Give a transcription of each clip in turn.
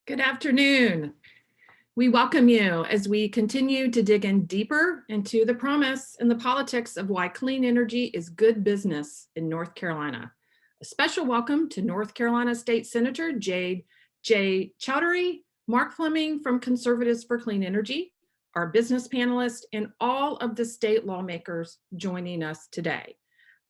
Good afternoon. We welcome you as we continue to dig in deeper into the promise and the politics of why clean energy is good business in North Carolina. A special welcome to North Carolina State Senator Jade J. Chowdhury, Mark Fleming from Conservatives for Clean Energy, our business panelists, and all of the state lawmakers joining us today.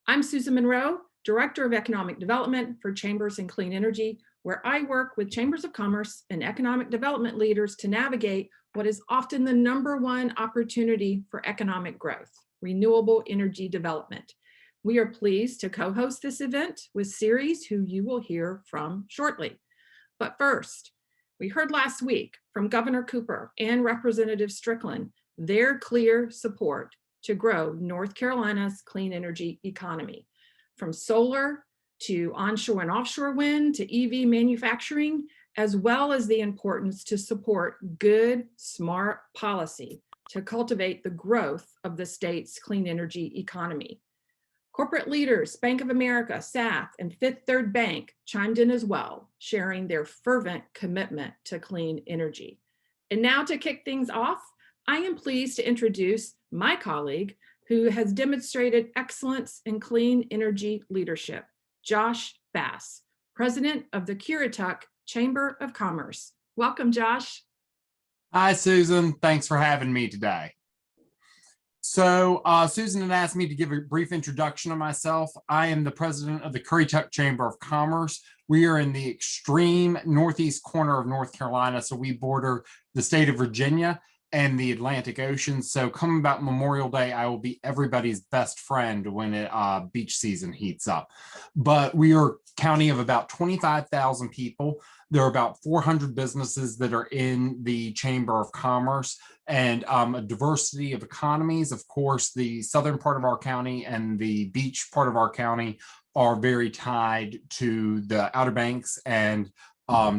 I'm Susan Monroe, Director of Economic Development for Chambers and Clean Energy, where I work with chambers of commerce and economic development leaders to navigate what is often the #1 opportunity for economic growth, renewable energy development. We are pleased to co-host this event with Ceres, who you will hear from shortly. But first, we heard last week from Governor Cooper and Representative Strickland their clear support to grow North Carolina's clean energy economy, from solar to onshore and offshore wind, to EV manufacturing, as well as the importance to support good, smart policy to cultivate the growth of the state's clean energy economy. Corporate leaders, Bank of America, SAF, and Fifth Third Bank chimed in as well, sharing their fervent commitment to clean energy. And now to kick things off, I am pleased to introduce my colleague who has demonstrated excellence in clean energy leadership, Josh Bass, president of the Curatoc Chamber of Commerce. Welcome, Josh. Hi, Susan. Thanks for having me today. So Susan had asked me to give a brief introduction of myself. I am the president of the Curatoc Chamber of Commerce. We are in the extreme northeast corner of North Carolina, so we border the state of Virginia and the Atlantic Ocean. So coming about Memorial Day, I will be everybody's best friend when beach season heats up. But we are a county of about 25,000 people. There are about 400 businesses that are in the Chamber of Commerce, and a diversity of economies. Of course, the southern part of our county and the beach part of our county are very tied to the Outer Banks and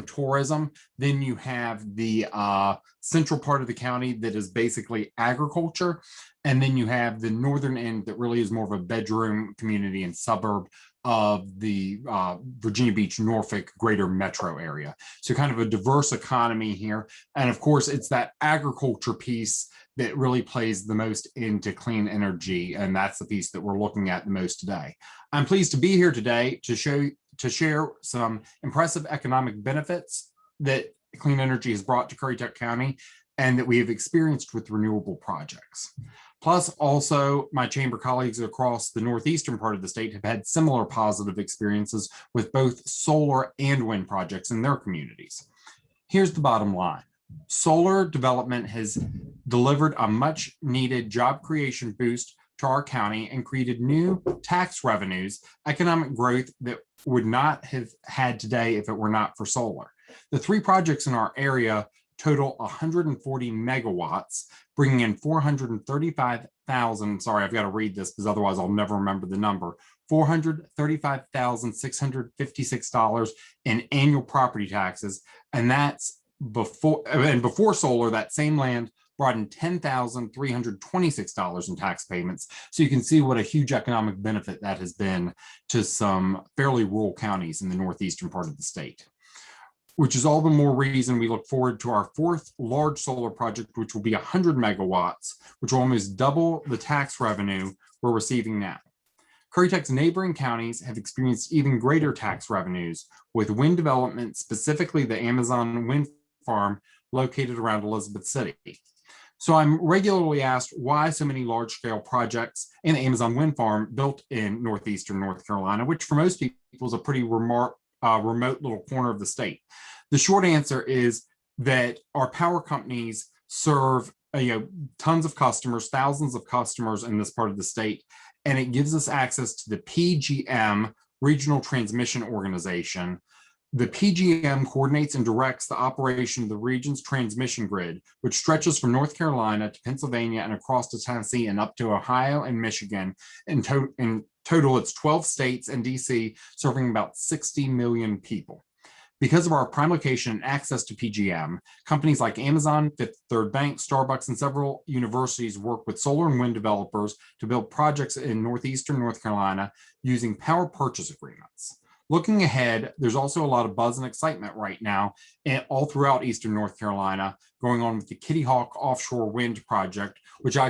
tourism. Then you have the central part of the county that is basically agriculture. And then you have the northern end that really is more of a bedroom community and suburb of the Virginia Beach, Norfolk, greater metro area. So kind of a diverse economy here. And of course, it's that agriculture piece that really plays the most into clean energy. And that's the piece that we're looking at the most today. I'm pleased to be here today to share some impressive economic benefits that clean energy has brought to Currituck County and that we have experienced with renewable projects. Plus, also, my chamber colleagues across the northeastern part of the state have had similar positive experiences with both solar and wind projects in their communities. Here's the bottom line. Solar development has delivered a much needed job creation boost to our county and created new tax revenues, economic growth that would not have had today if it were not for solar. The 3 projects in our area total 140 megawatts, bringing in 435,000, sorry, I've got to read this because otherwise I'll never remember the number, $435,656 in annual property taxes. And that's before solar, that same land brought in $10,326 in tax payments. So you can see what a huge economic benefit that has been to some fairly rural counties in the northeastern part of the state, which is all the more reason we look forward to our 4th large solar project, which will be 100 megawatts, which will almost double the tax revenue we're receiving now. Currituck's neighboring counties have experienced even greater tax revenues with wind development, specifically the Amazon wind farm located around Elizabeth City. So I'm regularly asked why so many large-scale projects in the Amazon wind farm built in northeastern North Carolina, which for most people is a pretty remote little corner of the state. The short answer is that our power companies serve tons of customers, thousands of customers in this part of the state, and it gives us access to the PGM Regional Transmission Organization. The PGM coordinates and directs the operation of the region's transmission grid, which stretches from North Carolina to Pennsylvania and across to Tennessee and up to Ohio and Michigan. In total, it's 12 states and DC, serving about 60 million people. Because of our prime location and access to PGM, companies like Amazon, Fifth Third Bank, Starbucks, and several universities work with solar and wind developers to build projects in northeastern North Carolina using power purchase agreements. Looking ahead, there's also a lot of buzz and excitement right now all throughout Eastern North Carolina going on with the Kitty Hawk Offshore Wind Project, which I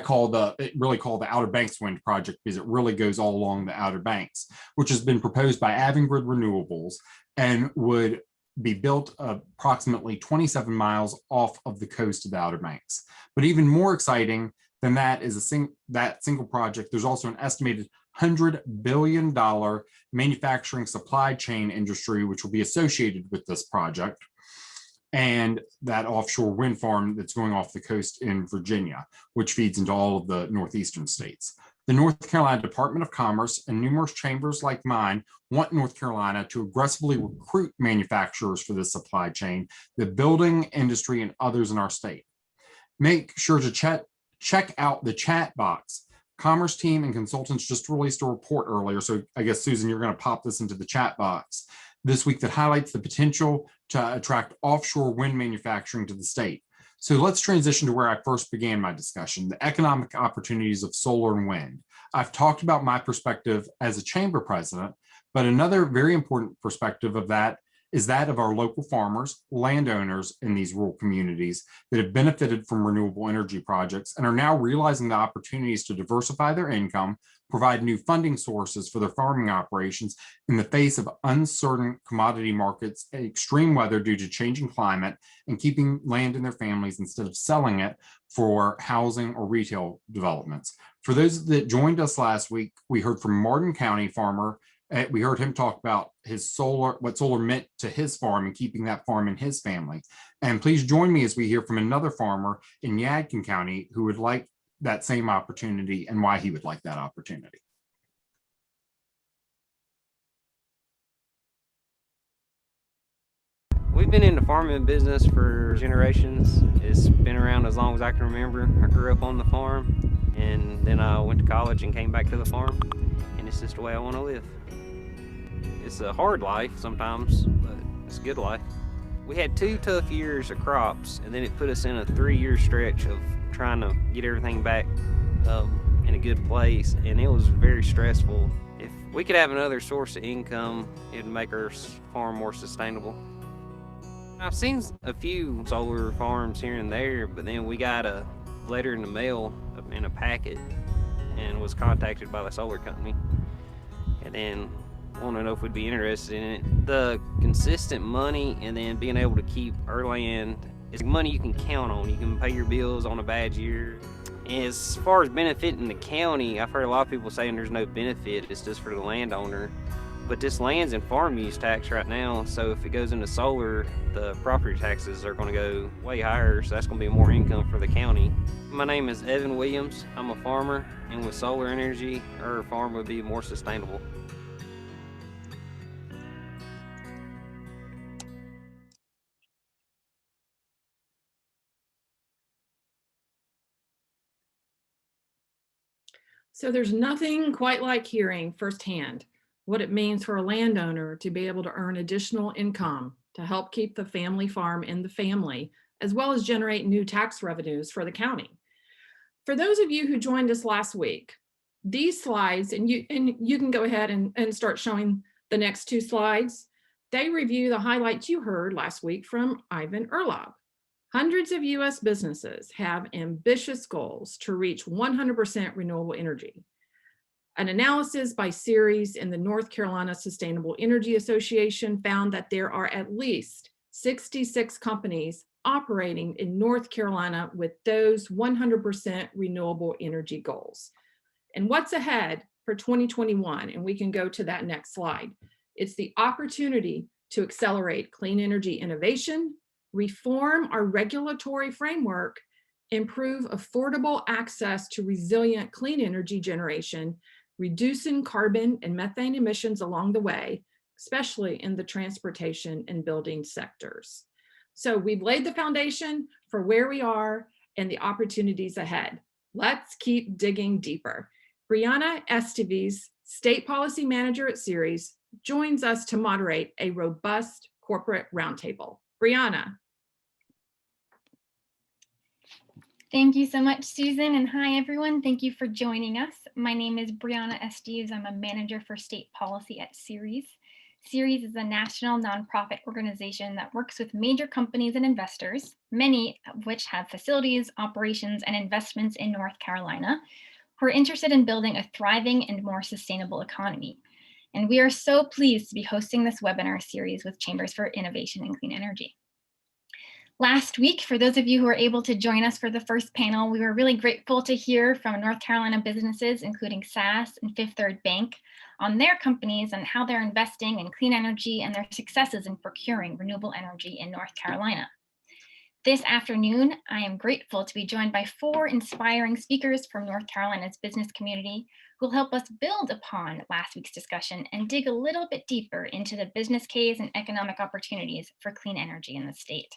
really call the Outer Banks Wind Project because it really goes all along the Outer Banks, which has been proposed by Avangrid Renewables and would be built approximately 27 miles off of the coast of the Outer Banks. But even more exciting than that is that single project. There's also an estimated $100 billion manufacturing supply chain industry, which will be associated with this project, and that offshore wind farm that's going off the coast in Virginia, which feeds into all of the northeastern states. The North Carolina Department of Commerce and numerous chambers like mine want North Carolina to aggressively recruit manufacturers for this supply chain, the building industry, and others in our state. Make sure to check out the chat box. Commerce team and consultants just released a report earlier. So I guess, Susan, you're going to pop this into the chat box this week that highlights the potential to attract offshore wind manufacturing to the state. So let's transition to where I first began my discussion, the economic opportunities of solar and wind. I've talked about my perspective as a chamber president, but another very important perspective of that is that of our local farmers, landowners in these rural communities that have benefited from renewable energy projects and are now realizing the opportunities to diversify their income, provide new funding sources for their farming operations in the face of uncertain commodity markets, extreme weather due to changing climate, and keeping land in their families instead of selling it for housing or retail developments. For those that joined us last week, we heard from Martin County farmer. We heard him talk about what solar meant to his farm and keeping that farm in his family. And please join me as we hear from another farmer in Yadkin County who would like that same opportunity and why he would like that opportunity. We've been in the farming business for generations. It's been around as long as I can remember. I grew up on the farm, and then I went to college and came back to the farm, and it's just the way I want to live. It's a hard life sometimes, but it's a good life. We had 2 tough years of crops, and then it put us in a 3-year stretch of trying to get everything back in a good place, and it was very stressful. If we could have another source of income, it'd make our farm more sustainable. I've seen a few solar farms here and there, but then we got a letter in the mail in a packet and was contacted by the solar company, and then wanted to know if we'd be interested in it. The consistent money and then being able to keep our land is money you can count on. You can pay your bills on a bad year. And as far as benefiting the county, I've heard a lot of people saying there's no benefit, it's just for the landowner. But this land's in farm use tax right now, so if it goes into solar, the property taxes are going to go way higher, so that's going to be more income for the county. My name is Evan Williams. I'm a farmer, and with solar energy, our farm would be more sustainable. So there's nothing quite like hearing firsthand what it means for a landowner to be able to earn additional income to help keep the family farm in the family, as well as generate new tax revenues for the county. For those of you who joined us last week, these slides, and you can go ahead and start showing the next 2 slides, they review the highlights you heard last week from Ivan Erlob. Hundreds of US businesses have ambitious goals to reach 100% renewable energy. An analysis by Ceres in the North Carolina Sustainable Energy Association found that there are at least 66 companies operating in North Carolina with those 100% renewable energy goals. And what's ahead for 2021? And we can go to that next slide. It's the opportunity to accelerate clean energy innovation, reform our regulatory framework, improve affordable access to resilient clean energy generation, reducing carbon and methane emissions along the way, especially in the transportation and building sectors. So we've laid the foundation for where we are and the opportunities ahead. Let's keep digging deeper. Brianna Esteves, State Policy Manager at Ceres, joins us to moderate a robust corporate roundtable. Brianna. Thank you so much, Susan, and hi, everyone. Thank you for joining us. My name is Brianna Esteves. I'm a manager for state policy at Ceres. Ceres is a national nonprofit organization that works with major companies and investors, many of which have facilities, operations, and investments in North Carolina, who are interested in building a thriving and more sustainable economy. And we are so pleased to be hosting this webinar series with Chambers for Innovation in Clean Energy. Last week, for those of you who were able to join us for the first panel, we were really grateful to hear from North Carolina businesses, including SAS and Fifth Third Bank, on their companies and how they're investing in clean energy and their successes in procuring renewable energy in North Carolina. This afternoon, I am grateful to be joined by 4 inspiring speakers from North Carolina's business community who will help us build upon last week's discussion and dig a little bit deeper into the business case and economic opportunities for clean energy in the state.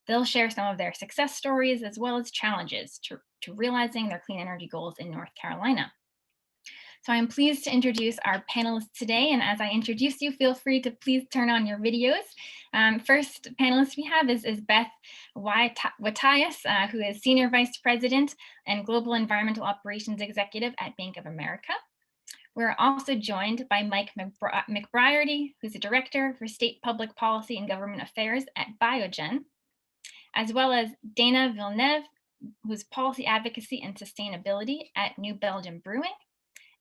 They'll share some of their success stories as well as challenges to realizing their clean energy goals in North Carolina. So I'm pleased to introduce our panelists today. And as I introduce you, feel free to please turn on your videos. First panelist we have is Beth Wattias, who is Senior Vice President and Global Environmental Operations Executive at Bank of America. We're also joined by Mike McBriarty, who's the Director for State Public Policy and Government Affairs at Biogen, as well as Dana Villeneuve, who's Policy Advocacy and Sustainability at New Belgium Brewing.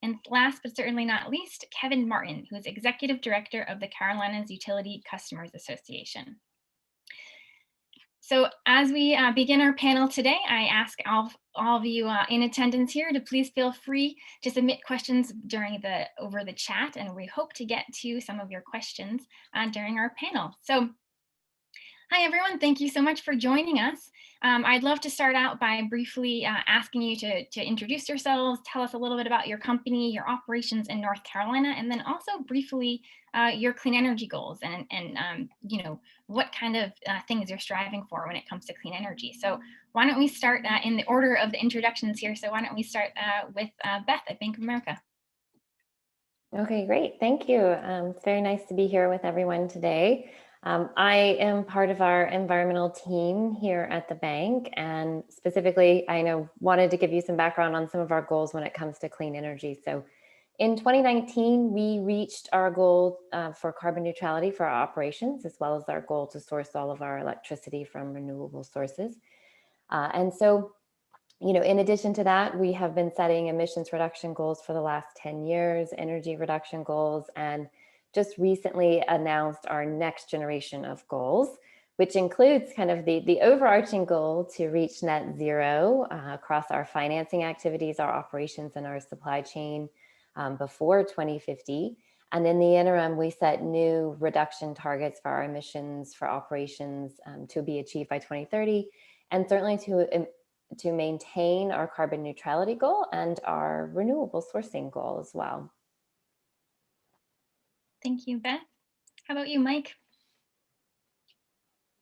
And last but certainly not least, Kevin Martin, who is Executive Director of the Carolinas Utility Customers Association. So as we begin our panel today, I ask all of you in attendance here to please feel free to submit questions over the chat, and we hope to get to some of your questions during our panel. So hi, everyone. Thank you so much for joining us. I'd love to start out by briefly asking you to introduce yourselves, tell us a little bit about your company, your operations in North Carolina, and then also briefly your clean energy goals and you know, what kind of things you're striving for when it comes to clean energy. So why don't we start in the order of the introductions here. So why don't we start with Beth at Bank of America. Okay, great. Thank you. It's very nice to be here with everyone today. I am part of our environmental team here at the bank, and specifically, I wanted to give you some background on some of our goals when it comes to clean energy. So in 2019, we reached our goal for carbon neutrality for our operations, as well as our goal to source all of our electricity from renewable sources. And so, you know, in addition to that, we have been setting emissions reduction goals for the last 10 years, energy reduction goals, and just recently announced our next generation of goals, which includes kind of the overarching goal to reach net zero across our financing activities, our operations, and our supply chain before 2050. And in the interim, we set new reduction targets for our emissions for operations to be achieved by 2030, and certainly to maintain our carbon neutrality goal and our renewable sourcing goal as well. Thank you, Beth. How about you, Mike?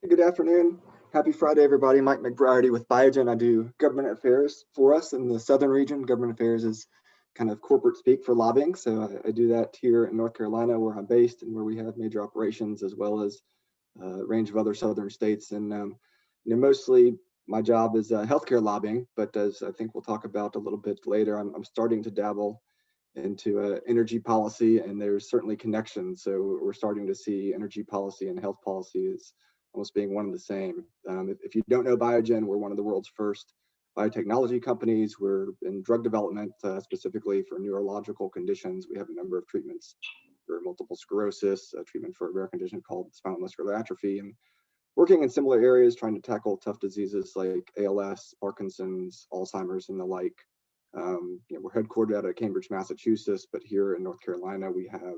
Good afternoon. Happy Friday, everybody. Mike McBriarty with Biogen. I do government affairs for us in the southern region. Government affairs is kind of corporate speak for lobbying. So I do that here in North Carolina, where I'm based and where we have major operations, as well as a range of other southern states. And you know, mostly my job is healthcare lobbying, but as I think we'll talk about a little bit later, I'm starting to dabble into energy policy, and there's certainly connections. So we're starting to see energy policy and health policy as almost being one and the same. If you don't know Biogen, we're one of the world's first biotechnology companies. We're in drug development, specifically for neurological conditions. We have a number of treatments for multiple sclerosis, a treatment for a rare condition called spinal muscular atrophy, and working in similar areas, trying to tackle tough diseases like ALS, Parkinson's, Alzheimer's, and the like. You know, we're headquartered out of Cambridge, Massachusetts, but here in North Carolina, we have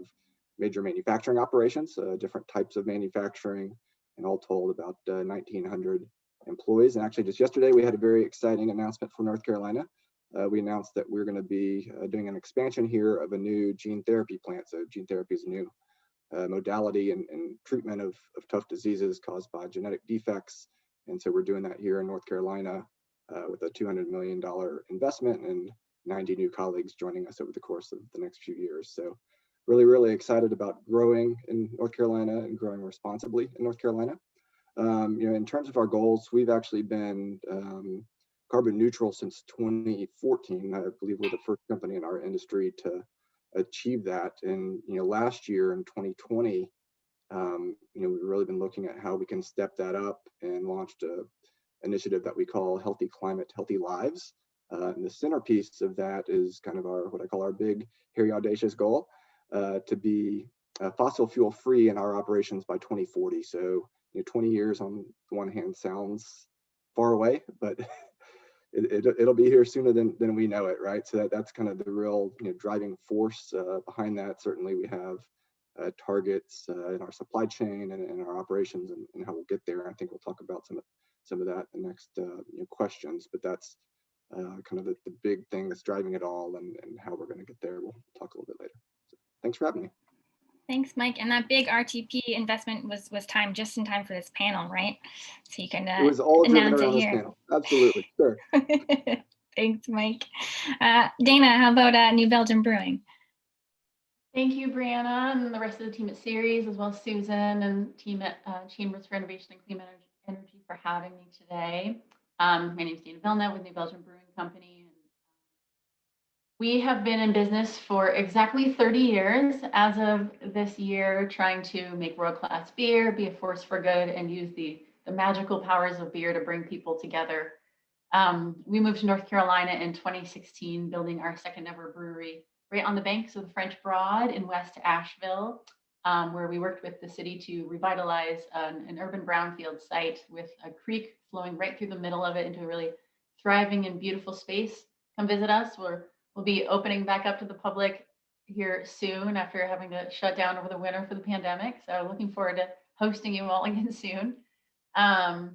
major manufacturing operations, different types of manufacturing, and all told about 1,900 employees. And actually just yesterday, we had a very exciting announcement for North Carolina. We announced that we're going to be doing an expansion here of a new gene therapy plant. So gene therapy is a new modality and treatment of tough diseases caused by genetic defects. And so we're doing that here in North Carolina with a $200 million investment and 90 new colleagues joining us over the course of the next few years. So really, really excited about growing in North Carolina and growing responsibly in North Carolina. You know, in terms of our goals, we've actually been carbon neutral since 2014. I believe we're the first company in our industry to achieve that. And last year in 2020, we've really been looking at how we can step that up and launched a initiative that we call Healthy Climate, Healthy Lives. And the centerpiece of that is kind of what I call our big, hairy, audacious goal to be fossil fuel free in our operations by 2040. So 20 years on the one hand sounds far away, but it'll be here sooner than we know it, right? So that's kind of the real driving force behind that. Certainly we have targets in our supply chain and in our operations and how we'll get there. I think we'll talk about some of that in the next questions, but that's kind of the big thing that's driving it all, and how we're going to get there. We'll talk a little bit later. So thanks for having me. Thanks, Mike. And that big RTP investment was timed just in time for this panel, right? So you can it was all driven announce around it this here. panel. Absolutely, sure. Thanks, Mike. Dana, how about New Belgium Brewing? Thank you, Brianna, and the rest of the team at Ceres, as well as Susan and team at Chambers for Innovation and Clean Energy for having me today. My name is Dana Vilna with New Belgium Brewing Company. We have been in business for exactly 30 years as of this year, trying to make world-class beer, be a force for good, and use the magical powers of beer to bring people together. We moved to North Carolina in 2016, building our second ever brewery right on the banks of the French Broad in West Asheville, where we worked with the city to revitalize an urban brownfield site with a creek flowing right through the middle of it into a really thriving and beautiful space. Come visit us. We'll be opening back up to the public here soon after having to shut down over the winter for the pandemic. So looking forward to hosting you all again soon. And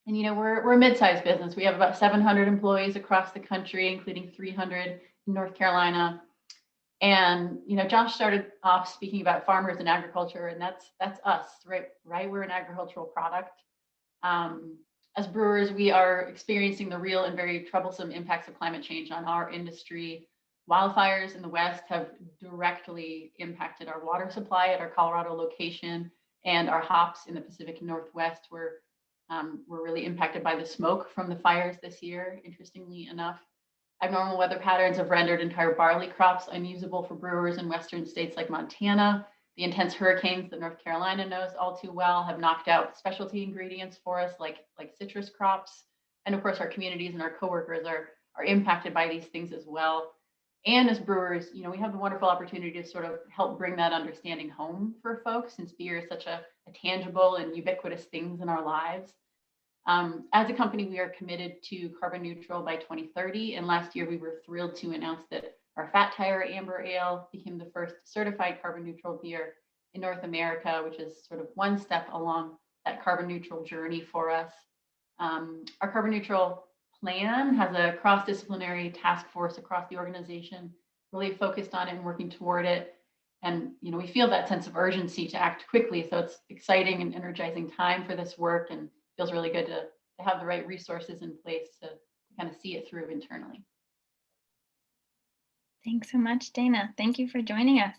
we're a mid-sized business. We have about 700 employees across the country, including 300 in North Carolina. And Josh started off speaking about farmers and agriculture, and that's us, right? We're an agricultural product. As brewers, we are experiencing the real and very troublesome impacts of climate change on our industry. Wildfires in the West have directly impacted our water supply at our Colorado location, and our hops in the Pacific Northwest were really impacted by the smoke from the fires this year, interestingly enough. Abnormal weather patterns have rendered entire barley crops unusable for brewers in Western states like Montana. The intense hurricanes that North Carolina knows all too well have knocked out specialty ingredients for us, like citrus crops. And of course, our communities and our coworkers are impacted by these things as well. And as brewers, we have the wonderful opportunity to sort of help bring that understanding home for folks, since beer is such a tangible and ubiquitous things in our lives. As a company, we are committed to carbon neutral by 2030. And last year, we were thrilled to announce that our Fat Tire Amber Ale became the first certified carbon neutral beer in North America, which is sort of one step along that carbon neutral journey for us. Our carbon neutral plan has a cross-disciplinary task force across the organization, really focused on it and working toward it. And we feel that sense of urgency to act quickly. So it's exciting and energizing time for this work, and feels really good to have the right resources in place to kind of see it through internally. Thanks so much, Dana. Thank you for joining us.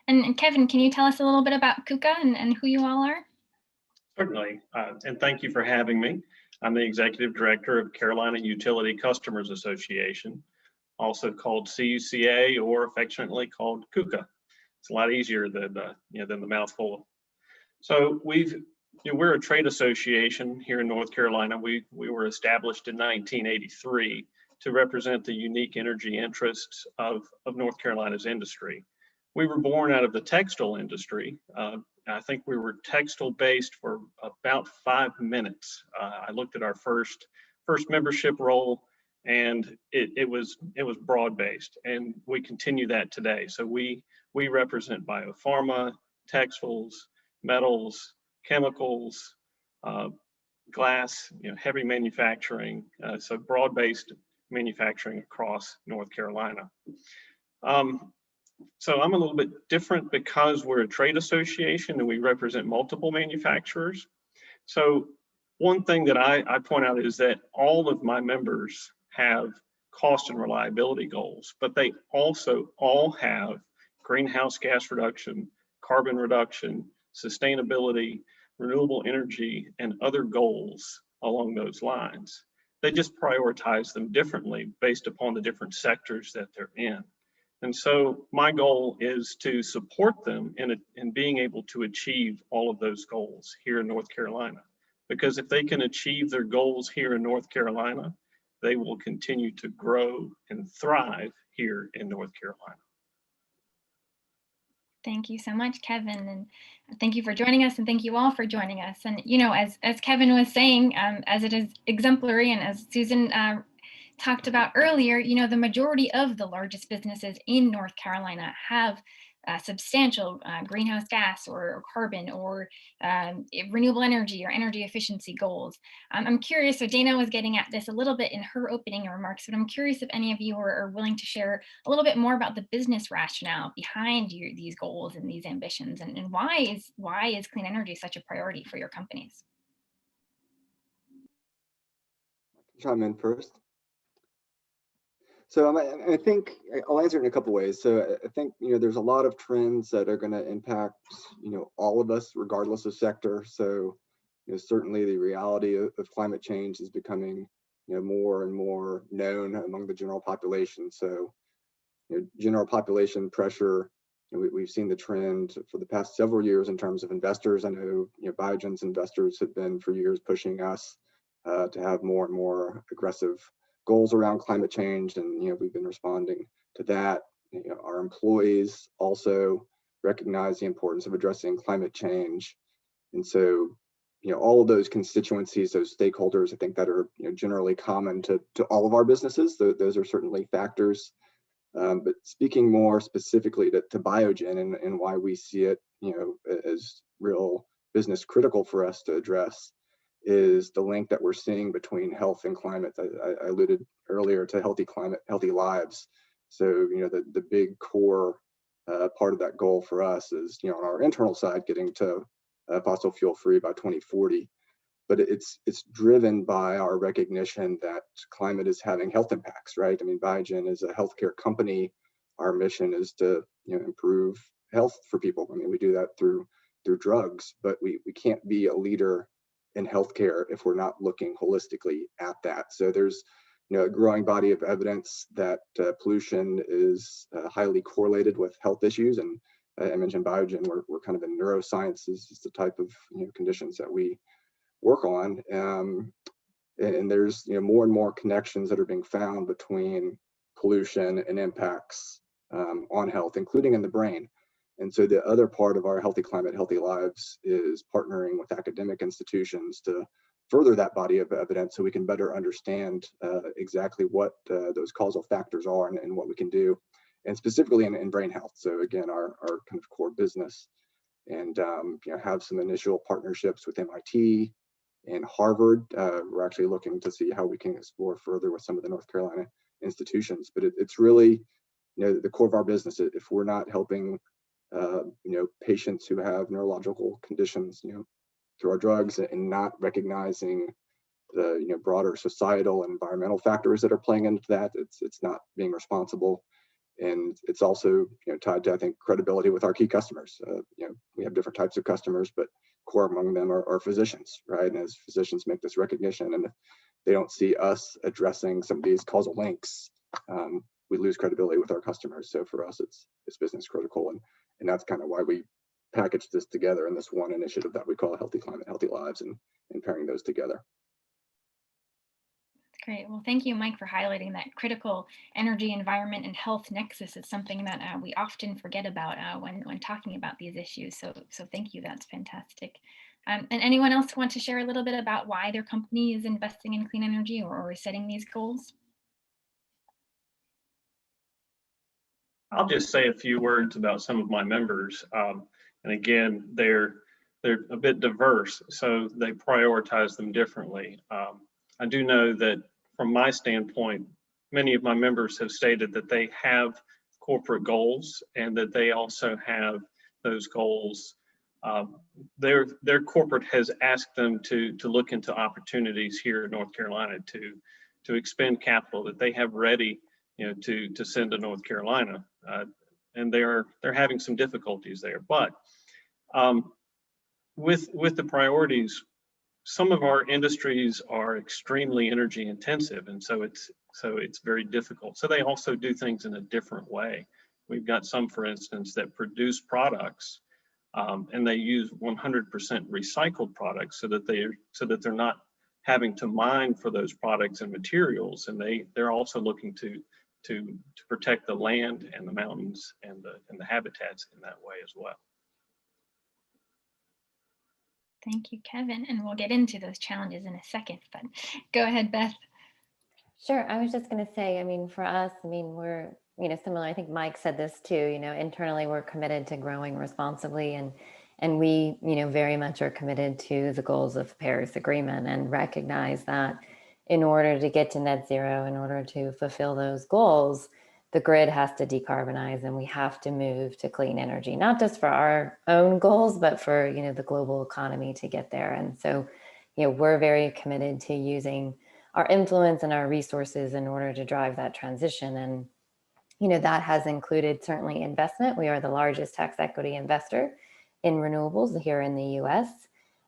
And Kevin, can you tell us a little bit about KUKA and who you all are? Certainly, and thank you for having me. I'm the Executive Director of Carolina Utility Customers Association, also called CUCA or affectionately called KUKA. It's a lot easier than the mouthful. So we're a trade association here in North Carolina. We were established in 1983 to represent the unique energy interests of North Carolina's industry. We were born out of the textile industry. I think we were textile based for about 5 minutes. I looked at our first membership roll, and it was broad based, and we continue that today. So we represent biopharma, textiles, metals, chemicals, glass, heavy manufacturing. So broad based manufacturing across North Carolina. So I'm a little bit different because we're a trade association and we represent multiple manufacturers. So one thing that I point out is that all of my members have cost and reliability goals, but they also all have greenhouse gas reduction, carbon reduction, sustainability, renewable energy, and other goals along those lines. They just prioritize them differently based upon the different sectors that they're in. And so my goal is to support them in being able to achieve all of those goals here in North Carolina. Because if they can achieve their goals here in North Carolina, they will continue to grow and thrive here in North Carolina. Thank you so much, Kevin, and thank you for joining us, and thank you all for joining us. And you know, as Kevin was saying, as it is exemplary, and as Susan talked about earlier, you know, the majority of the largest businesses in North Carolina have substantial greenhouse gas or carbon or renewable energy or energy efficiency goals. I'm curious, so Dana was getting at this a little bit in her opening remarks, but I'm curious if any of you are willing to share a little bit more about the business rationale behind these goals and these ambitions, and why is clean energy such a priority for your companies? Chime in first. So I think I'll answer it in a couple ways. So I think, you know, there's a lot of trends that are going to impact, you know, all of us regardless of sector. So, you know, certainly the reality of climate change is becoming, you know, more and more known among the general population. So, you know, general population pressure, you know, we've seen the trend for the past several years in terms of investors. I know, you know, Biogen's investors have been for years pushing us to have more and more aggressive goals around climate change, and you know, we've been responding to that. You know, our employees also recognize the importance of addressing climate change, and so, you know, all of those constituencies, those stakeholders, I think that are, you know, generally common to all of our businesses. Those are certainly factors. But speaking more specifically to Biogen and why we see it, you know, as real business critical for us to address, is the link that we're seeing between health and climate. I alluded earlier to healthy climate, healthy lives. So, you know, the big core part of that goal for us is, you know, on our internal side, getting to fossil fuel free by 2040. But it's driven by our recognition that climate is having health impacts, right? I mean, Biogen is a healthcare company. Our mission is to, you know, improve health for people. I mean, we do that through drugs, but we can't be a leader in healthcare if we're not looking holistically at that. So there's, you know, a growing body of evidence that pollution is highly correlated with health issues. And I mentioned Biogen, we're kind of in neuroscience is the type of, you know, conditions that we work on. And there's, you know, more and more connections that are being found between pollution and impacts on health, including in the brain. And so the other part of our Healthy Climate, Healthy Lives is partnering with academic institutions to further that body of evidence so we can better understand exactly what those causal factors are and what we can do, and specifically in brain health. So again, our kind of core business, and you know, have some initial partnerships with MIT and Harvard. We're actually looking to see how we can explore further with some of the North Carolina institutions. But it's really, you know, the core of our business. If we're not helping you know, patients who have neurological conditions, you know, through our drugs, and not recognizing the, you know, broader societal and environmental factors that are playing into that, it's not being responsible. And it's also, you know, tied to, I think, credibility with our key customers. You know, we have different types of customers, but core among them are physicians, right? And as physicians make this recognition, and if they don't see us addressing some of these causal links, we lose credibility with our customers. So for us, it's business critical, and that's kind of why we package this together in this one initiative that we call Healthy Climate, Healthy Lives, and pairing those together. Great. Well, thank you, Mike, for highlighting that critical energy, environment, and health nexus. Is something that we often forget about when talking about these issues. So thank you. That's fantastic. And anyone else want to share a little bit about why their company is investing in clean energy or setting these goals? I'll just say a few words about some of my members. And again, they're a bit diverse, so they prioritize them differently. I do know that from my standpoint, many of my members have stated that they have corporate goals and that they also have those goals. Their corporate has asked them to look into opportunities here in North Carolina to expend capital that they have ready, you know, to send to North Carolina, and they're having some difficulties there. But with the priorities, some of our industries are extremely energy intensive, and so it's very difficult. So they also do things in a different way. We've got some, for instance, that produce products and they use 100% recycled products so that they're not having to mine for those products and materials, and they're also looking to protect the land and the mountains and the habitats in that way as well. Thank you, Kevin. And we'll get into those challenges in a second, but go ahead, Beth. Sure. I was just going to say, I mean, for us, I mean, we're, similar. I think Mike said this too, internally we're committed to growing responsibly, and we, very much are committed to the goals of the Paris Agreement and recognize that in order to get to net zero, in order to fulfill those goals, the grid has to decarbonize and we have to move to clean energy, not just for our own goals, but for, the global economy to get there. And so, we're very committed to using our influence and our resources in order to drive that transition. And, that has included certainly investment. We are the largest tax equity investor in renewables here in the US.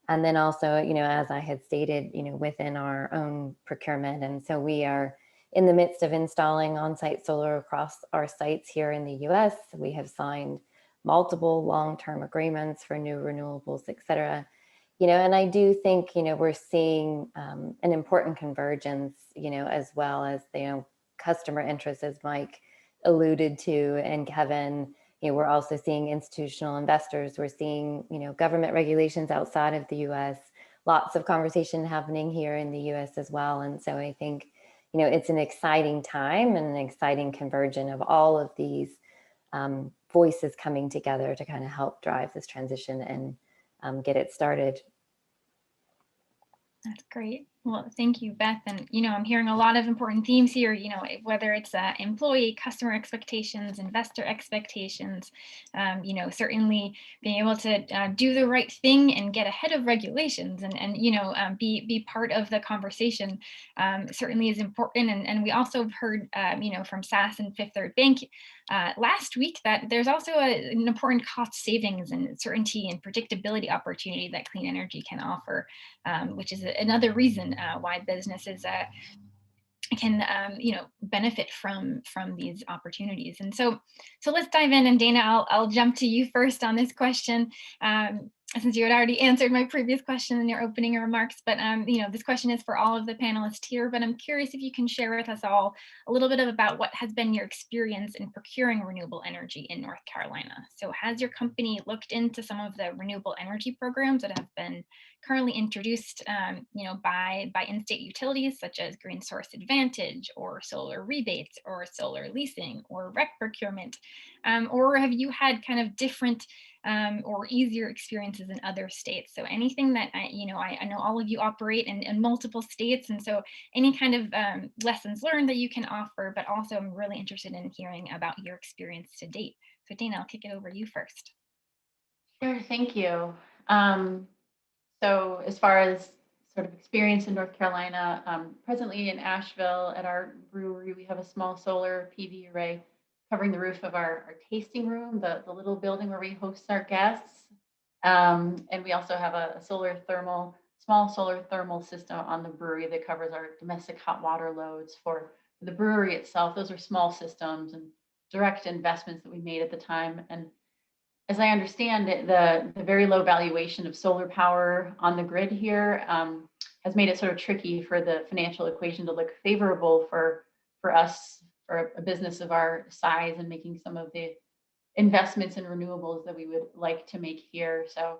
And then also, as I had stated, within our own procurement. And so we are in the midst of installing on-site solar across our sites here in the US. We have signed multiple long-term agreements for new renewables, et cetera. And I do think, we're seeing an important convergence, as well as, customer interest, as Mike alluded to, and Kevin, we're also seeing institutional investors. We're seeing, government regulations outside of the US, lots of conversation happening here in the US as well. And so I think, it's an exciting time and an exciting convergence of all of these voices coming together to kind of help drive this transition and get it started. That's great. Well, thank you, Beth. And, I'm hearing a lot of important themes here, whether it's employee, customer expectations, investor expectations, certainly being able to do the right thing and get ahead of regulations and be part of the conversation certainly is important. And we also have heard, from SAS and Fifth Third Bank last week that there's also an important cost savings and certainty and predictability opportunity that clean energy can offer, which is another reason why businesses can benefit from these opportunities. And so let's dive in. And Dana, I'll jump to you first on this question, since you had already answered my previous question in your opening remarks. But this question is for all of the panelists here, but I'm curious if you can share with us all a little bit about what has been your experience in procuring renewable energy in North Carolina. So has your company looked into some of the renewable energy programs that have been currently introduced by in-state utilities, such as Green Source Advantage or solar rebates or solar leasing or REC procurement? Or have you had kind of different or easier experiences in other states? So anything that I know all of you operate in multiple states, and so any kind of lessons learned that you can offer, but also I'm really interested in hearing about your experience to date. So Dana, I'll kick it over to you first. Sure, thank you. So as far as sort of experience in North Carolina, presently in Asheville at our brewery, we have a small solar PV array covering the roof of our tasting room, the little building where we host our guests. And we also have a small solar thermal system on the brewery that covers our domestic hot water loads for the brewery itself. Those are small systems and direct investments that we made at the time. And as I understand it, the very low valuation of solar power on the grid here has made it sort of tricky for the financial equation to look favorable for us, for a business of our size, and making some of the investments in renewables that we would like to make here. So,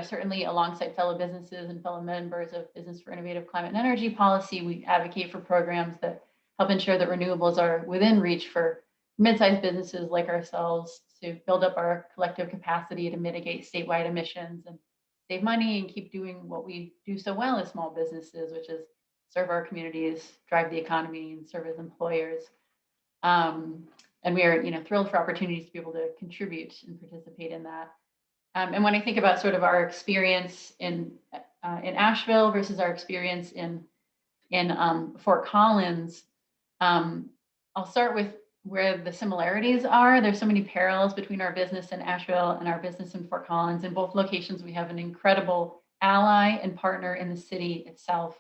certainly alongside fellow businesses and fellow members of Business for Innovative Climate and Energy Policy, we advocate for programs that help ensure that renewables are within reach for mid-sized businesses like ourselves to build up our collective capacity to mitigate statewide emissions and save money and keep doing what we do so well as small businesses, which is serve our communities, drive the economy, and serve as employers. And we are, thrilled for opportunities to be able to contribute and participate in that. And when I think about sort of our experience in Asheville versus our experience in Fort Collins, I'll start with where the similarities are. There's so many parallels between our business in Asheville and our business in Fort Collins. In both locations, we have an incredible ally and partner in the city itself.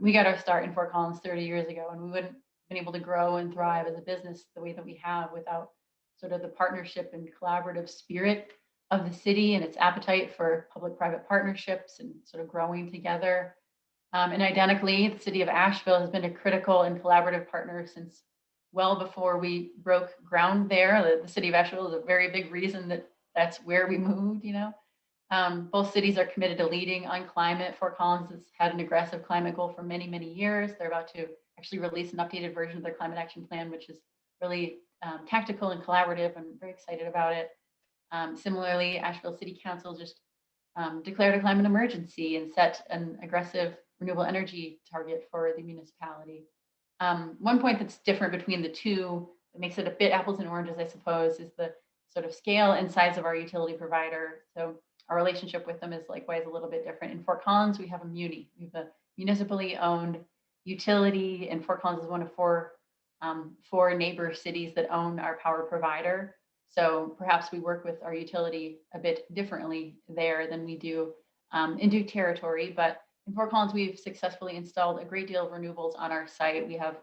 We got our start in Fort Collins 30 years ago, and we wouldn't have been able to grow and thrive as a business the way that we have without sort of the partnership and collaborative spirit of the city and its appetite for public-private partnerships and sort of growing together. And identically, the city of Asheville has been a critical and collaborative partner since well before we broke ground there. The city of Asheville is a very big reason that that's where we moved, Both cities are committed to leading on climate. Fort Collins has had an aggressive climate goal for many, many years. They're about to actually release an updated version of their climate action plan, which is really tactical and collaborative. I'm very excited about it. Similarly, Asheville City Council just declared a climate emergency and set an aggressive renewable energy target for the municipality. One point that's different between the two, that makes it a bit apples and oranges, I suppose, is the sort of scale and size of our utility provider. So our relationship with them is likewise a little bit different. In Fort Collins, we have a muni. We have a municipally owned utility, and Fort Collins is one of four neighbor cities that own our power provider. So perhaps we work with our utility a bit differently there than we do in Duke territory. But in Fort Collins, we've successfully installed a great deal of renewables on our site. We have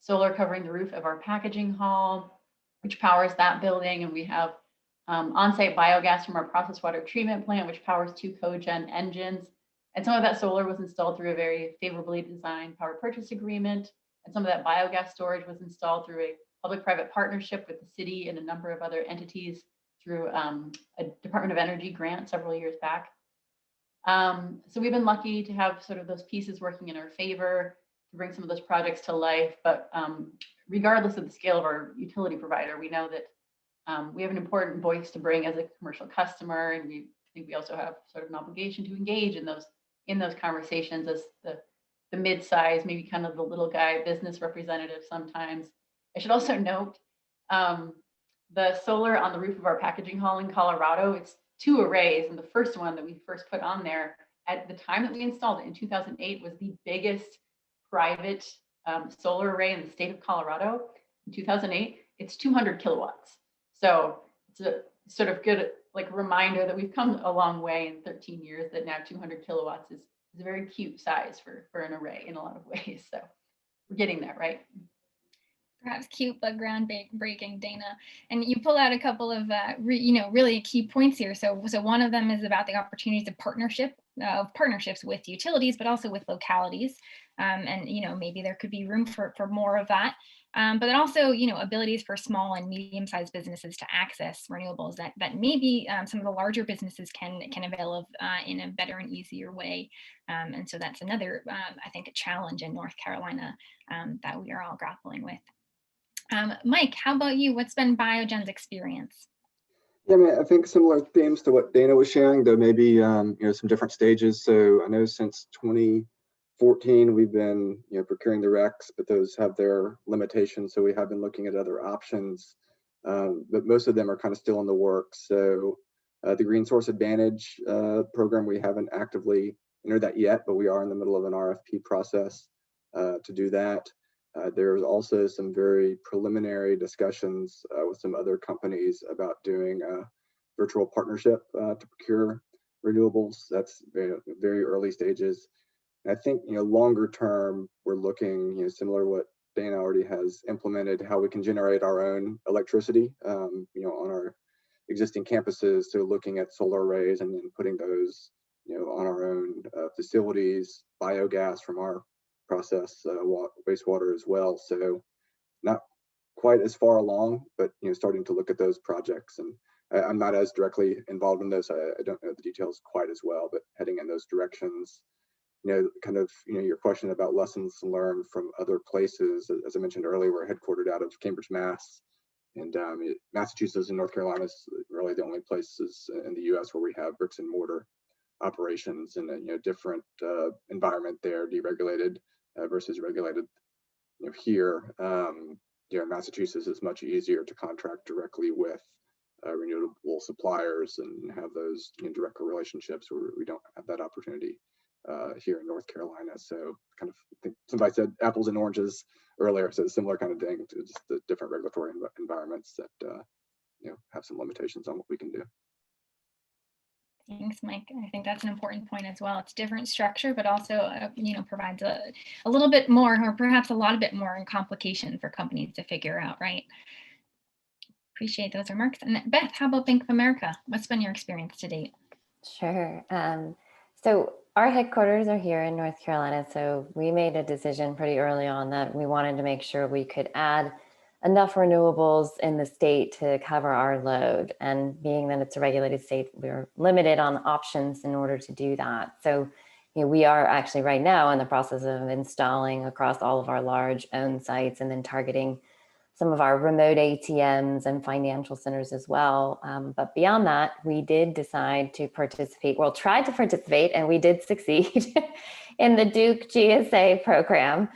solar covering the roof of our packaging hall, which powers that building. And we have on-site biogas from our process water treatment plant, which powers 2 cogen engines. And some of that solar was installed through a very favorably designed power purchase agreement. And some of that biogas storage was installed through a public-private partnership with the city and a number of other entities through a Department of Energy grant several years back. So we've been lucky to have sort of those pieces working in our favor to bring some of those projects to life. But regardless of the scale of our utility provider, we know that we have an important voice to bring as a commercial customer, and we think we also have sort of an obligation to engage in those conversations as the mid-size, maybe kind of the little guy business representative sometimes. I should also note the solar on the roof of our packaging hall in Colorado, it's 2 arrays. And the first one that we first put on there at the time that we installed it in 2008 was the biggest private solar array in the state of Colorado. In 2008, it's 200 kilowatts. So it's a sort of good reminder that we've come a long way in 13 years, that now 200 kilowatts is a very cute size for an array in a lot of ways. So we're getting there, right? Perhaps cute, but groundbreaking, Dana. And you pull out a couple of, really key points here. So one of them is about the opportunities of partnerships with utilities, but also with localities. And maybe there could be room for more of that. But then also, abilities for small and medium-sized businesses to access renewables that maybe some of the larger businesses can avail of in a better and easier way. And so that's another, I think, a challenge in North Carolina that we are all grappling with. Mike, how about you? What's been Biogen's experience? Yeah, I mean, I think similar themes to what Dana was sharing, though maybe some different stages. So I know since 2014 we've been procuring the RECs, but those have their limitations. So we have been looking at other options, but most of them are kind of still in the works. So the Green Source Advantage program, we haven't actively entered that yet, but we are in the middle of an RFP process to do that. There's also some very preliminary discussions with some other companies about doing a virtual partnership to procure renewables. That's very early stages. And I think longer term, we're looking similar to what Dana already has implemented, how we can generate our own electricity on our existing campuses. So looking at solar arrays and then putting those on our own facilities, biogas from our process, wastewater as well. So not quite as far along, but starting to look at those projects. And I'm not as directly involved in this. I don't know the details quite as well, but heading in those directions. Your question about lessons learned from other places. As I mentioned earlier, we're headquartered out of Cambridge, Mass. And Massachusetts and North Carolina is really the only places in the US where we have bricks and mortar operations and a different environment there, deregulated versus regulated. Here, Massachusetts is much easier to contract directly with renewable suppliers and have those direct relationships where we don't have that opportunity here in North Carolina. So I think somebody said apples and oranges earlier, so similar kind of thing to just the different regulatory environments that have some limitations on what we can do. Thanks, Mike. I think that's an important point as well. It's different structure, but also, provides a little bit more, or perhaps a lot bit more in complication for companies to figure out, right? Appreciate those remarks. And Beth, how about Bank of America? What's been your experience to date? Sure. So our headquarters are here in North Carolina. So we made a decision pretty early on that we wanted to make sure we could add enough renewables in the state to cover our load. And being that it's a regulated state, we're limited on options in order to do that. So we are actually right now in the process of installing across all of our large owned sites and then targeting some of our remote ATMs and financial centers as well. But beyond that, we did decide to participate, well, tried to participate, and we did succeed in the Duke GSA program,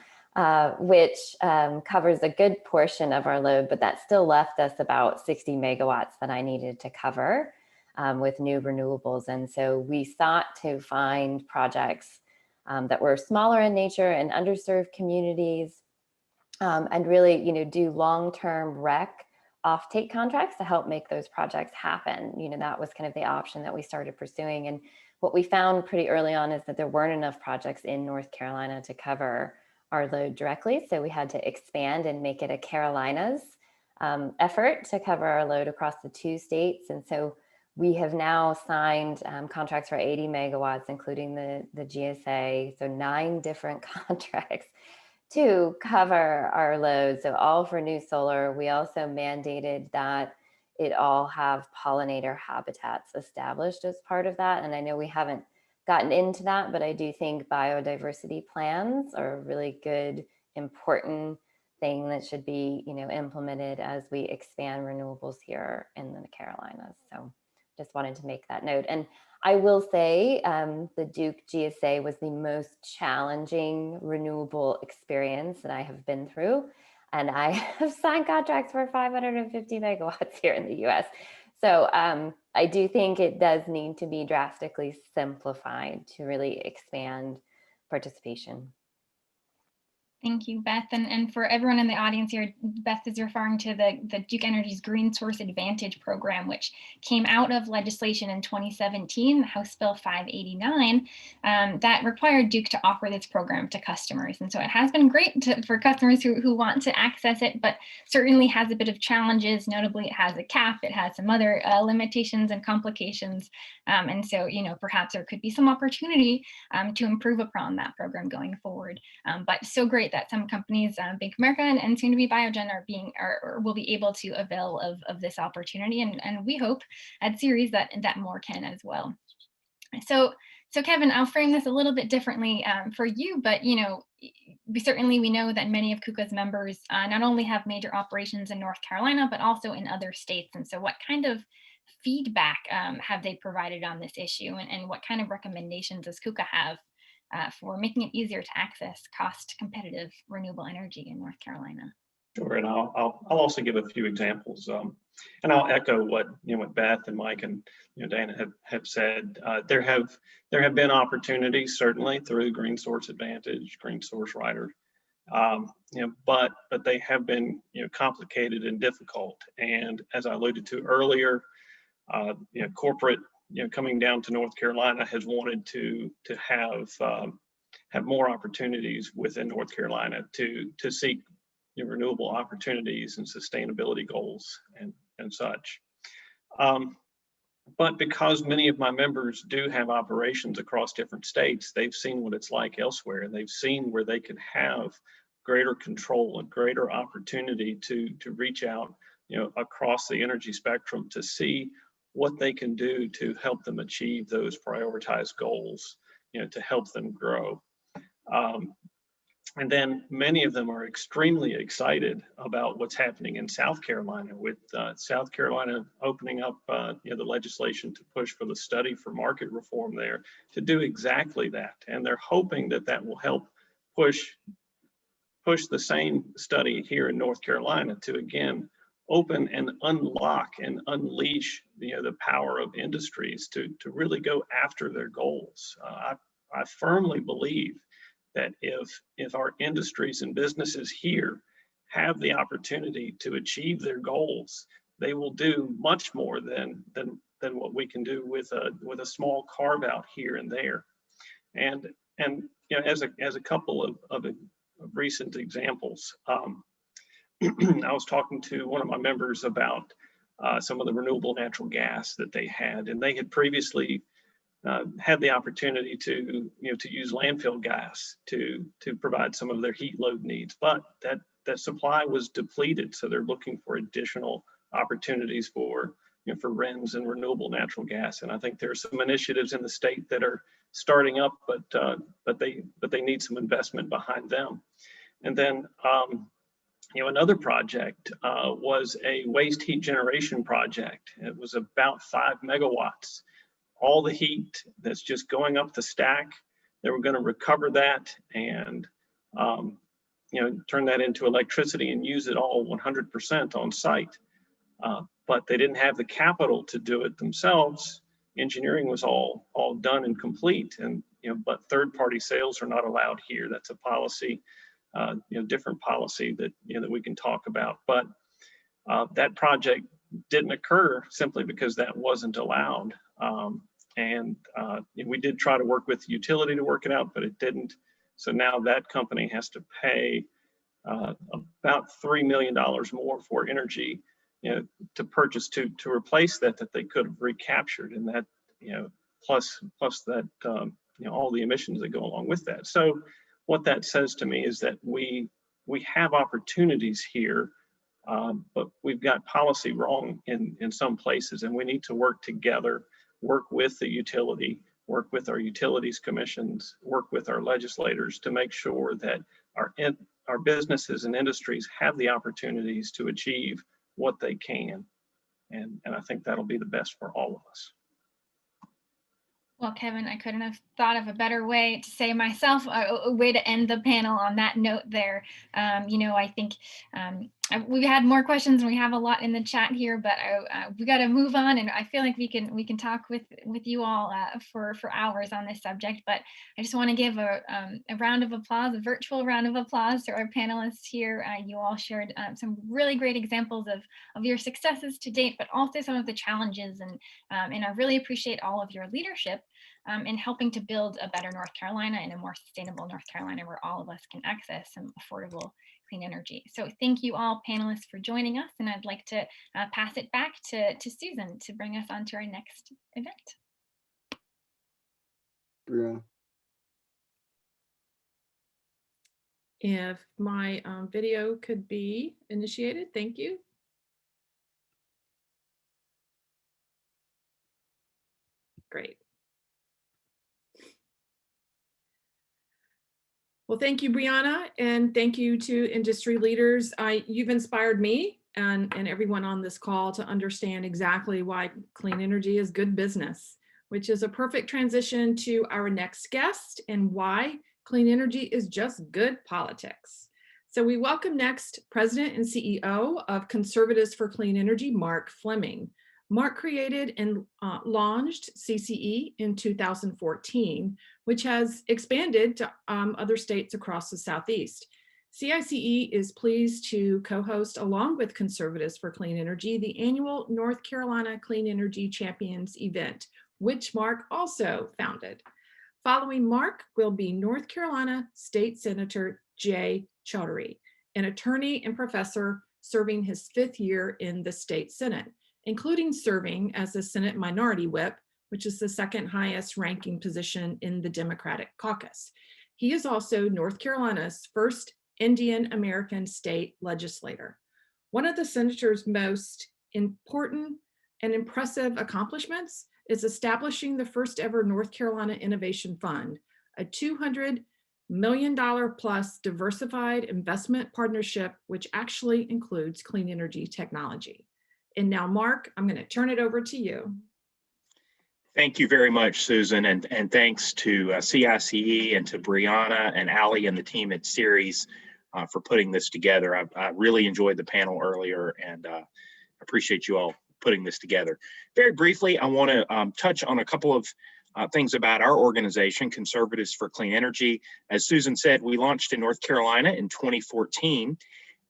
which covers a good portion of our load, but that still left us about 60 megawatts that I needed to cover with new renewables. And so we sought to find projects that were smaller in nature and underserved communities, and really, do long-term REC offtake contracts to help make those projects happen. That was kind of the option that we started pursuing. And what we found pretty early on is that there weren't enough projects in North Carolina to cover our load directly. So we had to expand and make it a Carolinas effort to cover our load across the 2 states. And so we have now signed contracts for 80 megawatts, including the GSA. So 9 different contracts to cover our load, so all for new solar. We also mandated that it all have pollinator habitats established as part of that. And I know we haven't gotten into that, but I do think biodiversity plans are a really good, important thing that should be, implemented as we expand renewables here in the Carolinas. So just wanted to make that note. And I will say the Duke GSA was the most challenging renewable experience that I have been through. And I have signed contracts for 550 megawatts here in the US. So I do think it does need to be drastically simplified to really expand participation. Thank you, Beth. And for everyone in the audience here, Beth is referring to the Duke Energy's Green Source Advantage program, which came out of legislation in 2017, House Bill 589, that required Duke to offer this program to customers. And so it has been great for customers who want to access it, but certainly has a bit of challenges. Notably, it has a cap, it has some other limitations and complications. And so, perhaps there could be some opportunity to improve upon that program going forward. But so great that some companies, Bank of America and soon to be Biogen, will be able to avail of this opportunity, and we hope at Ceres that more can as well. So Kevin, I'll frame this a little bit differently for you, but we know that many of KUKA's members not only have major operations in North Carolina, but also in other states. And so what kind of feedback have they provided on this issue, and what kind of recommendations does KUKA have for making it easier to access cost-competitive renewable energy in North Carolina? Sure, and I'll also give a few examples, and I'll echo what Beth and Mike and Dana have said. There have been opportunities certainly through Green Source Advantage, Green Source Rider, but they have been complicated and difficult. And as I alluded to earlier, corporate coming down to North Carolina has wanted to have more opportunities within North Carolina to seek renewable opportunities and sustainability goals and such. But because many of my members do have operations across different states, they've seen what it's like elsewhere, and they've seen where they can have greater control and greater opportunity to reach out across the energy spectrum to see what they can do to help them achieve those prioritized goals, to help them grow. And then many of them are extremely excited about what's happening in South Carolina, with South Carolina opening up the legislation to push for the study for market reform there to do exactly that. And they're hoping that will help push the same study here in North Carolina to, again, open and unlock and unleash the power of industries to really go after their goals. I firmly believe that if our industries and businesses here have the opportunity to achieve their goals, they will do much more than what we can do with a small carve out here and there. And as a couple of recent examples, I was talking to one of my members about some of the renewable natural gas that they had. And they had previously had the opportunity to use landfill gas to provide some of their heat load needs, but that supply was depleted. So they're looking for additional opportunities for RINs and renewable natural gas. And I think there are some initiatives in the state that are starting up, but they need some investment behind them. And then another project was a waste heat generation project. It was about 5 megawatts. All the heat that's just going up the stack, they were going to recover that and turn that into electricity and use it all 100% on site. But they didn't have the capital to do it themselves. Engineering was all done and complete, and but third-party sales are not allowed here. That's a policy, different policy that that we can talk about. But that project didn't occur simply because that wasn't allowed. We did try to work with the utility to work it out, but it didn't. So now that company has to pay about $3 million more for energy, to purchase to replace that they could have recaptured, and that plus that all the emissions that go along with that. So what that says to me is that we have opportunities here, but we've got policy wrong in some places, and we need to work together, work with the utility, work with our utilities commissions, work with our legislators to make sure that our businesses and industries have the opportunities to achieve what they can. And I think that'll be the best for all of us. Well, Kevin, I couldn't have thought of a better way to say myself, a way to end the panel on that note there. I think we had more questions and we have a lot in the chat here, but we got to move on. And I feel like we can talk with you all for hours on this subject, but I just want to give a round of applause, a virtual round of applause to our panelists here. You all shared some really great examples of your successes to date, but also some of the challenges. And I really appreciate all of your leadership in helping to build a better North Carolina and a more sustainable North Carolina where all of us can access some affordable clean energy. So thank you all panelists for joining us, and I'd like to pass it back to Susan to bring us on to our next event. Brianna. If my video could be initiated, thank you. Great. Well, thank you, Brianna, and thank you to industry leaders. You've inspired me and everyone on this call to understand exactly why clean energy is good business, which is a perfect transition to our next guest and why clean energy is just good politics. So we welcome next President and CEO of Conservatives for Clean Energy, Mark Fleming. Mark created and launched CCE in 2014, which has expanded to other states across the Southeast. CICE is pleased to co-host, along with Conservatives for Clean Energy, the annual North Carolina Clean Energy Champions event, which Mark also founded. Following Mark will be North Carolina State Senator Jay Chaudhary, an attorney and professor serving his 5th year in the state Senate, including serving as the Senate Minority Whip, which is the second highest ranking position in the Democratic caucus. He is also North Carolina's first Indian American state legislator. One of the senator's most important and impressive accomplishments is establishing the first ever North Carolina Innovation Fund, a $200 million plus diversified investment partnership, which actually includes clean energy technology. And now, Mark, I'm going to turn it over to you. Thank you very much, Susan, and thanks to CICE and to Brianna and Allie and the team at Series for putting this together. I really enjoyed the panel earlier, and appreciate you all putting this together. Very briefly, I want to touch on a couple of things about our organization, Conservatives for Clean Energy. As Susan said, we launched in North Carolina in 2014.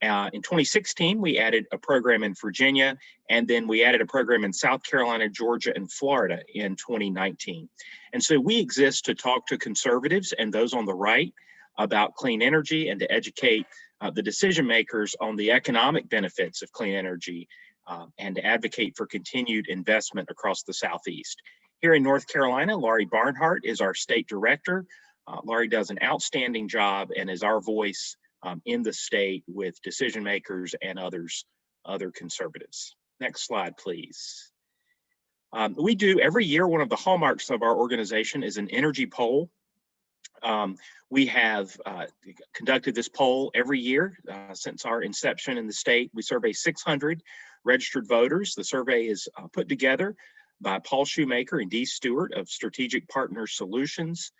In 2016, we added a program in Virginia, and then we added a program in South Carolina, Georgia, and Florida in 2019. And so we exist to talk to conservatives and those on the right about clean energy and to educate the decision makers on the economic benefits of clean energy and to advocate for continued investment across the Southeast. Here in North Carolina, Laurie Barnhart is our state director. Laurie does an outstanding job and is our voice in the state with decision makers and other conservatives. Next slide, please. We do every year, one of the hallmarks of our organization is an energy poll. We have conducted this poll every year since our inception in the state. We survey 600 registered voters. The survey is put together by Paul Shoemaker and Dee Stewart of Strategic Partners Solutions.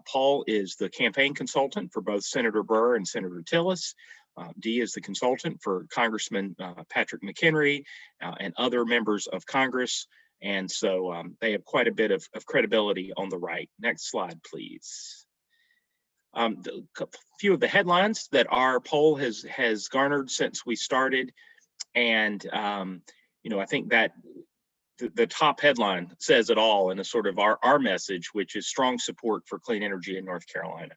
Paul is the campaign consultant for both Senator Burr and Senator Tillis. Dee is the consultant for Congressman Patrick McHenry and other members of Congress. And so they have quite a bit of credibility on the right. Next slide, please. A few of the headlines that our poll has garnered since we started. And, I think that the top headline says it all and is sort of our message, which is strong support for clean energy in North Carolina.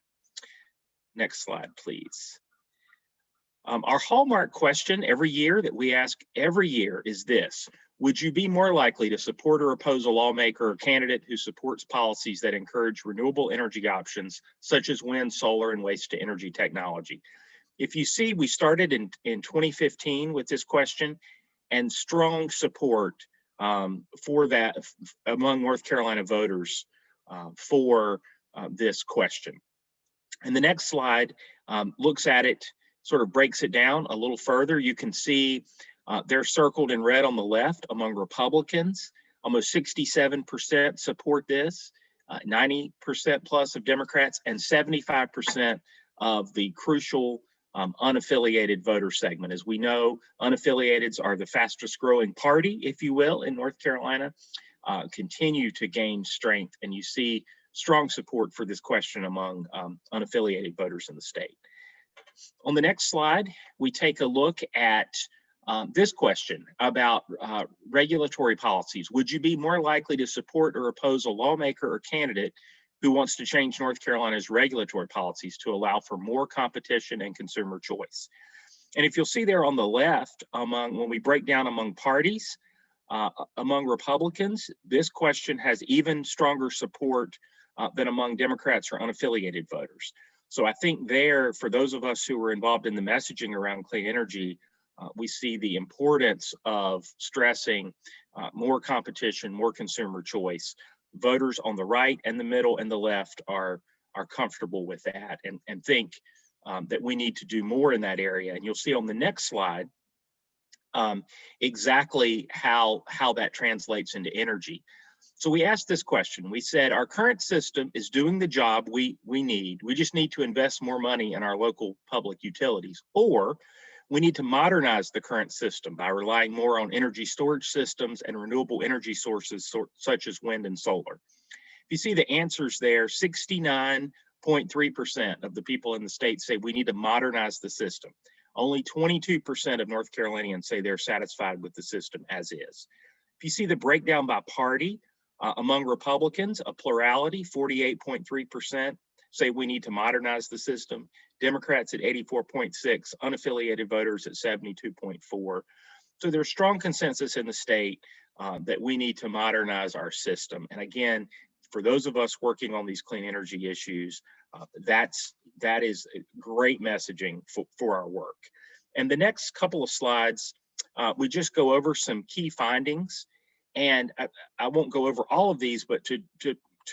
Next slide, please. Our hallmark question every year that we ask every year is this: would you be more likely to support or oppose a lawmaker or candidate who supports policies that encourage renewable energy options, such as wind, solar, and waste-to-energy technology? If you see, we started in 2015 with this question, and strong support for that among North Carolina voters for this question. And the next slide looks at it, sort of breaks it down a little further. You can see they're circled in red on the left among Republicans. Almost 67% support this, 90% plus of Democrats, and 75% of the crucial unaffiliated voter segment. As we know, unaffiliateds are the fastest growing party, if you will, in North Carolina, continue to gain strength, and you see strong support for this question among unaffiliated voters in the state. On the next slide, we take a look at this question about regulatory policies. Would you be more likely to support or oppose a lawmaker or candidate who wants to change North Carolina's regulatory policies to allow for more competition and consumer choice? And if you'll see there on the left, when we break down among parties, among Republicans, this question has even stronger support than among Democrats or unaffiliated voters. So I think there, for those of us who were involved in the messaging around clean energy, we see the importance of stressing more competition, more consumer choice. Voters on the right and the middle and the left are comfortable with that and think that we need to do more in that area. And you'll see on the next slide exactly how that translates into energy. So we asked this question. We said, our current system is doing the job we need. We just need to invest more money in our local public utilities, or we need to modernize the current system by relying more on energy storage systems and renewable energy sources such as wind and solar. If you see the answers there, 69.3% of the people in the state say we need to modernize the system. Only 22% of North Carolinians say they're satisfied with the system as is. If you see the breakdown by party, among Republicans, a plurality, 48.3%, say we need to modernize the system. Democrats at 84.6, unaffiliated voters at 72.4. So there's strong consensus in the state that we need to modernize our system. And again, for those of us working on these clean energy issues, that is great messaging for our work. And the next couple of slides, we just go over some key findings. And I won't go over all of these, but to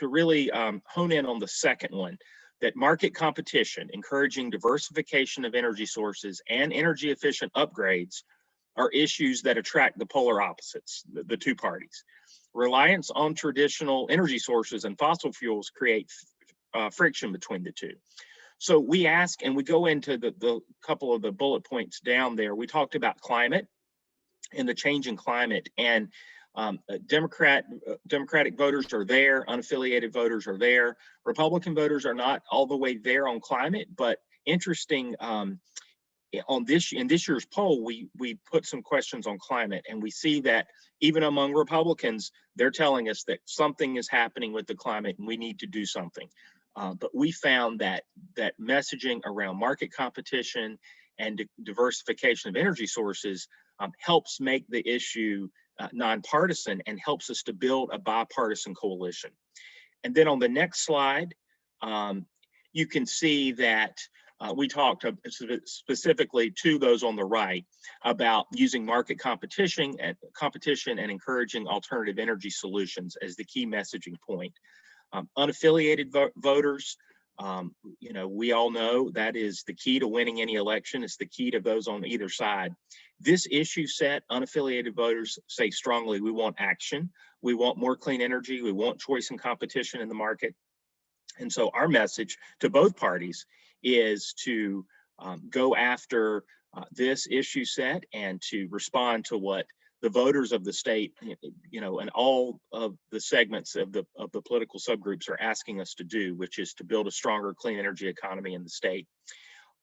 really hone in on the second one, that market competition, encouraging diversification of energy sources and energy efficient upgrades are issues that attract the polar opposites, the two parties. Reliance on traditional energy sources and fossil fuels create friction between the two. So we ask, and we go into the couple of the bullet points down there, we talked about climate and the change in climate, and Democratic voters are there, unaffiliated voters are there. Republican voters are not all the way there on climate, but interesting, in this year's poll, we put some questions on climate, and we see that even among Republicans, they're telling us that something is happening with the climate and we need to do something. But we found that messaging around market competition and diversification of energy sources helps make the issue nonpartisan and helps us to build a bipartisan coalition. And then on the next slide, you can see that we talked specifically to those on the right about using market competition and encouraging alternative energy solutions as the key messaging point. Unaffiliated voters, we all know that is the key to winning any election. It's the key to those on either side. This issue set, unaffiliated voters say strongly, we want action. We want more clean energy. We want choice and competition in the market. And so our message to both parties is to go after this issue set and to respond to what the voters of the state, and all of the segments of the political subgroups are asking us to do, which is to build a stronger clean energy economy in the state.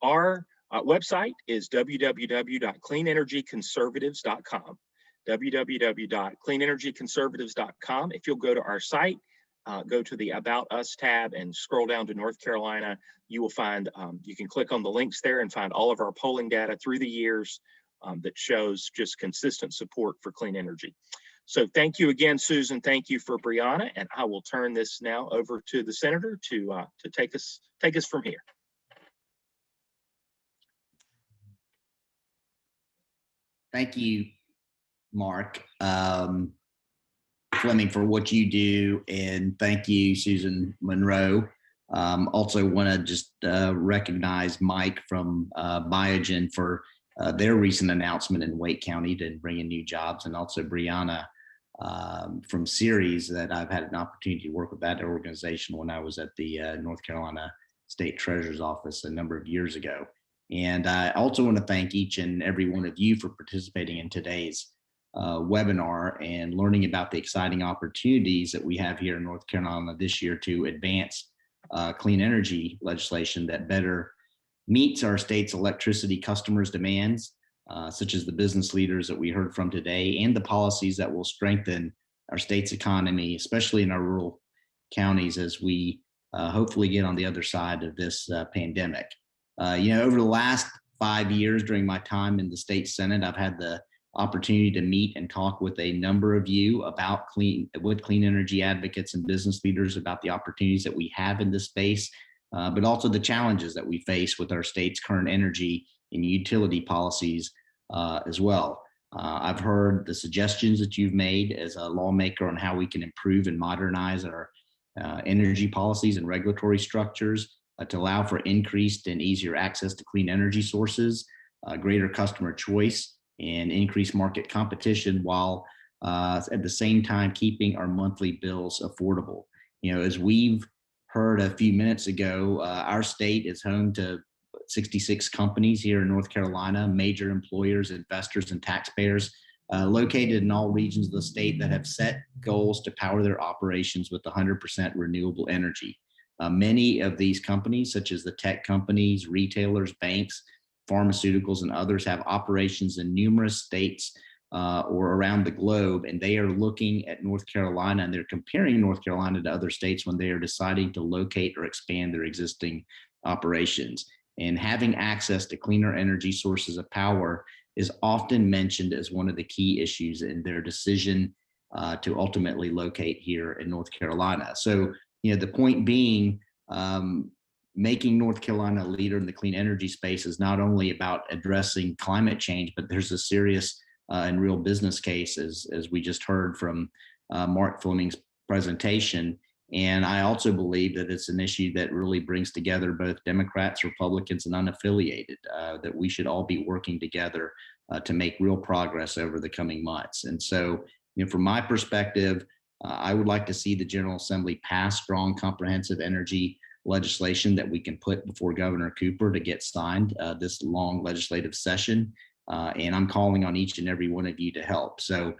Our website is www.cleanenergyconservatives.com, www.cleanenergyconservatives.com. If you'll go to our site, go to the About Us tab and scroll down to North Carolina, you will find, you can click on the links there and find all of our polling data through the years that shows just consistent support for clean energy. So thank you again, Susan. Thank you for Brianna, and I will turn this now over to the senator to take us from here. Thank you, Mark Fleming, for what you do, and thank you, Susan Monroe. Also want to just recognize Mike from Biogen for their recent announcement in Wake County to bring in new jobs, and also Brianna from Ceres, that I've had an opportunity to work with that organization when I was at the North Carolina State Treasurer's Office a number of years ago. And I also want to thank each and every one of you for participating in today's webinar and learning about the exciting opportunities that we have here in North Carolina this year to advance clean energy legislation that better meets our state's electricity customers' demands, such as the business leaders that we heard from today, and the policies that will strengthen our state's economy, especially in our rural counties, as we hopefully get on the other side of this pandemic. Over the last 5 years during my time in the state Senate, I've had the opportunity to meet and talk with a number of you about clean energy advocates and business leaders about the opportunities that we have in this space, but also the challenges that we face with our state's current energy and utility policies as well. I've heard the suggestions that you've made as a lawmaker on how we can improve and modernize our energy policies and regulatory structures to allow for increased and easier access to clean energy sources, greater customer choice, and increased market competition, while at the same time keeping our monthly bills affordable. As we've heard a few minutes ago, our state is home to 66 companies here in North Carolina, major employers, investors, and taxpayers located in all regions of the state that have set goals to power their operations with 100% renewable energy. Many of these companies, such as the tech companies, retailers, banks, pharmaceuticals, and others, have operations in numerous states or around the globe, and they are looking at North Carolina, and they're comparing North Carolina to other states when they are deciding to locate or expand their existing operations. And having access to cleaner energy sources of power is often mentioned as one of the key issues in their decision to ultimately locate here in North Carolina. So, the point being, making North Carolina a leader in the clean energy space is not only about addressing climate change, but there's a serious and real business case, as we just heard from Mark Fleming's presentation. And I also believe that it's an issue that really brings together both Democrats, Republicans, and unaffiliated, that we should all be working together to make real progress over the coming months. And so, from my perspective, I would like to see the General Assembly pass strong, comprehensive energy legislation that we can put before Governor Cooper to get signed this long legislative session. And I'm calling on each and every one of you to help. So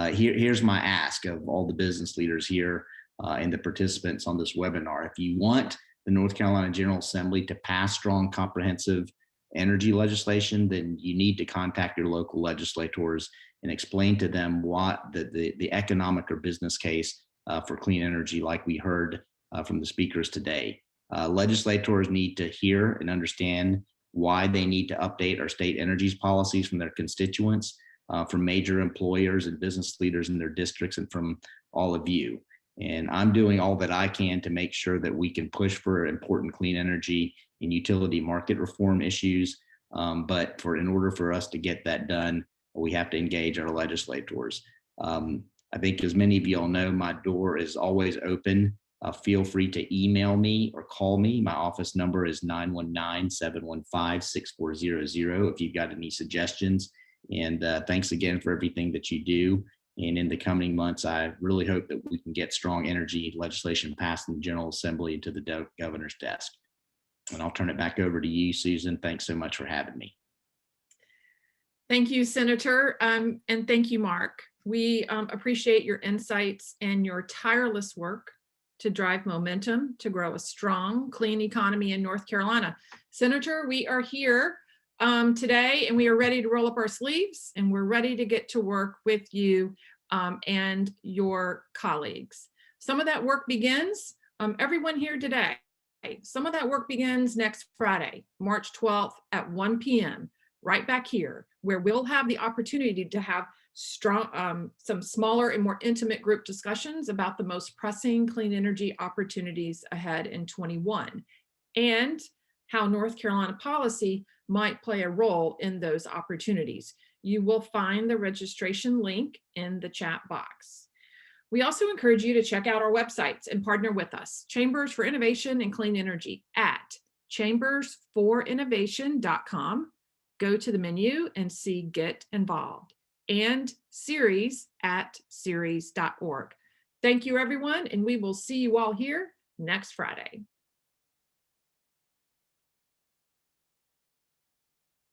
here's my ask of all the business leaders here and the participants on this webinar. If you want the North Carolina General Assembly to pass strong, comprehensive energy legislation, then you need to contact your local legislators and explain to them what the economic or business case for clean energy, like we heard from the speakers today. Legislators need to hear and understand why they need to update our state energy policies from their constituents. from major employers and business leaders in their districts and from all of you. And I'm doing all that I can to make sure that we can push for important clean energy and utility market reform issues. But in order for us to get that done, we have to engage our legislators. I think as many of you all know, my door is always open. Feel free to email me or call me. My office number is 919-715-6400 if you've got any suggestions. And thanks again for everything that you do. And in the coming months, I really hope that we can get strong energy legislation passed in the General Assembly and to the governor's desk. And I'll turn it back over to you, Susan. Thanks so much for having me. Thank you, Senator, and thank you, Mark. We appreciate your insights and your tireless work to drive momentum to grow a strong, clean economy in North Carolina. Senator, we are here today and we are ready to roll up our sleeves and we're ready to get to work with you and your colleagues. Some of that work begins, everyone here today, some of that work begins next Friday, March 12th at 1 p.m. right back here, where we'll have the opportunity to have strong, some smaller and more intimate group discussions about the most pressing clean energy opportunities ahead in 21 and how North Carolina policy might play a role in those opportunities. You will find the registration link in the chat box. We also encourage you to check out our websites and partner with us, Chambers for Innovation and Clean Energy at chambersforinnovation.com. Go to the menu and see Get Involved, and Series at series.org. Thank you, everyone, and we will see you all here next Friday.